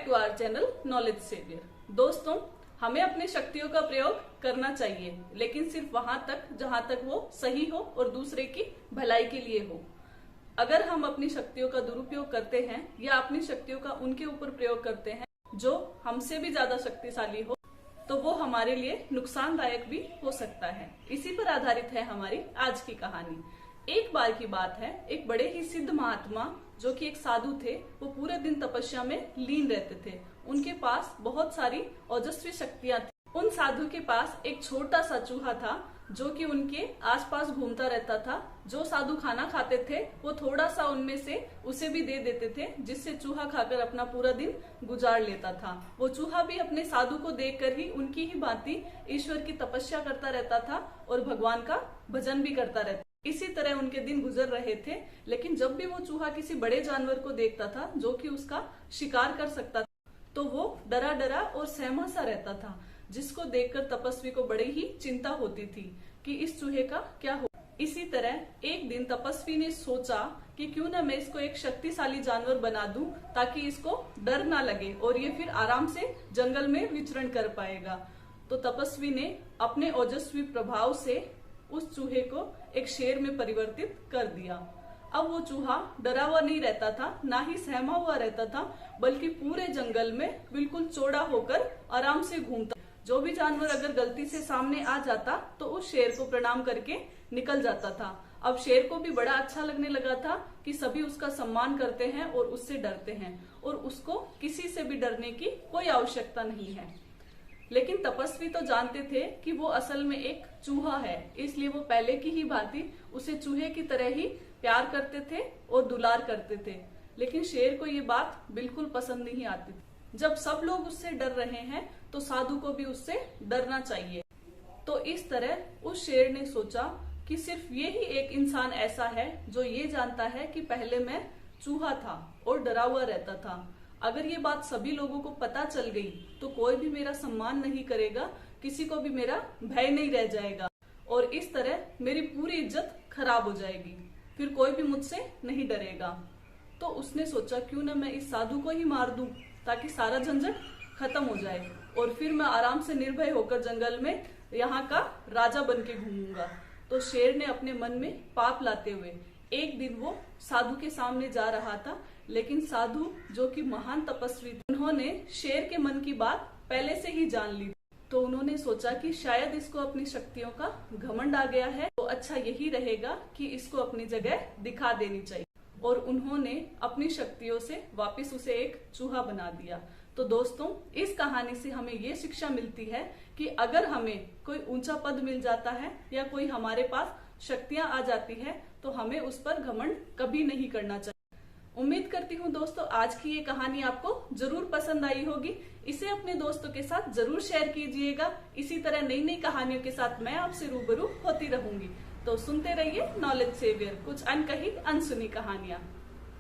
To our channel knowledge saviour. दोस्तों, हमें अपनी शक्तियों का प्रयोग करना चाहिए, लेकिन सिर्फ वहां तक जहां तक वो सही हो और दूसरे की भलाई के लिए हो। अगर हम अपनी शक्तियों का दुरुपयोग करते हैं या अपनी शक्तियों का उनके ऊपर प्रयोग करते हैं जो हमसे भी ज्यादा शक्तिशाली हो, तो वो हमारे लिए नुकसानदायक भी हो सकता है। इसी पर आधारित है हमारी आज की कहानी। एक बार की बात है, एक बड़े ही सिद्ध महात्मा जो कि एक साधु थे, वो पूरे दिन तपस्या में लीन रहते थे। उनके पास बहुत सारी ओजस्वी शक्तियां थी। उन साधु के पास एक छोटा सा चूहा था जो कि उनके आसपास घूमता रहता था। जो साधु खाना खाते थे वो थोड़ा सा उनमें से उसे भी दे देते थे, जिससे चूहा खाकर अपना पूरा दिन गुजार लेता था। वो चूहा भी अपने साधु को देखकर ही उनकी ही भांति ईश्वर की तपस्या करता रहता था और भगवान का भजन भी करता रहता। इसी तरह उनके दिन गुजर रहे थे। लेकिन जब भी वो चूहा किसी बड़े जानवर को देखता था जो कि उसका शिकार कर सकता था, तो वो डरा डरा और सहमा सा रहता था, जिसको देखकर तपस्वी को बड़ी ही चिंता होती थी कि इस चूहे का क्या हो। इसी तरह एक दिन तपस्वी ने सोचा कि क्यों ना मैं इसको एक शक्तिशाली जानवर बना दूं, ताकि इसको डर ना लगे और ये फिर आराम से जंगल में विचरण कर पाएगा। तो तपस्वी ने अपने ओजस्वी प्रभाव से उस चूहे को एक शेर में परिवर्तित कर दिया। अब वो चूहा डरा हुआ नहीं रहता था, ना ही सहमा हुआ रहता था, बल्कि पूरे जंगल में बिल्कुल चौड़ा होकर आराम से घूमता। जो भी जानवर अगर गलती से सामने आ जाता तो उस शेर को प्रणाम करके निकल जाता था। अब शेर को भी बड़ा अच्छा लगने लगा था कि सभी उसका सम्मान करते हैं और उससे डरते हैं, और उसको किसी से भी डरने की कोई आवश्यकता नहीं है। लेकिन तपस्वी तो जानते थे कि वो असल में एक चूहा है, इसलिए वो पहले की ही भांति उसे चूहे की तरह ही प्यार करते थे और दुलार करते थे। लेकिन शेर को ये बात बिल्कुल पसंद नहीं आती थी। जब सब लोग उससे डर रहे हैं तो साधु को भी उससे डरना चाहिए। तो इस तरह उस शेर ने सोचा कि सिर्फ ये ही एक इंसान ऐसा है जो ये जानता है कि पहले मैं चूहा था और डरा हुआ रहता था। अगर ये बात सभी लोगों को पता चल गई तो कोई भी मेरा सम्मान नहीं करेगा, किसी को भी मेरा भय नहीं रह जाएगा, और इस तरह मेरी पूरी इज्जत खराब हो जाएगी, फिर कोई भी मुझसे नहीं डरेगा। तो उसने सोचा क्यों ना मैं इस साधु को ही मार दूं, ताकि सारा झंझट खत्म हो जाए और फिर मैं आराम से निर्भय होकर जंगल में यहाँ का राजा बन के घूमूंगा। तो शेर ने अपने मन में पाप लाते हुए एक दिन वो साधु के सामने जा रहा था, लेकिन साधु जो कि महान तपस्वी थे, उन्होंने शेर के मन की बात पहले से ही जान ली। तो उन्होंने सोचा कि शायद इसको अपनी शक्तियों का घमंड आ गया है, तो अच्छा यही रहेगा कि इसको अपनी जगह दिखा देनी चाहिए। और उन्होंने अपनी शक्तियों से वापस उसे एक चूहा बना दिया। तो दोस्तों, इस कहानी से हमें ये शिक्षा मिलती है कि अगर हमें कोई ऊंचा पद मिल जाता है या कोई हमारे पास शक्तियां आ जाती है तो हमें उस पर घमंड कभी नहीं करना चाहिए। उम्मीद करती हूँ दोस्तों आज की ये कहानी आपको जरूर पसंद आई होगी। इसे अपने दोस्तों के साथ जरूर शेयर कीजिएगा। इसी तरह नई नई कहानियों के साथ मैं आपसे रूबरू होती रहूंगी। तो सुनते रहिए नॉलेज सेवियर, कुछ अनकही अनसुनी कहानियां।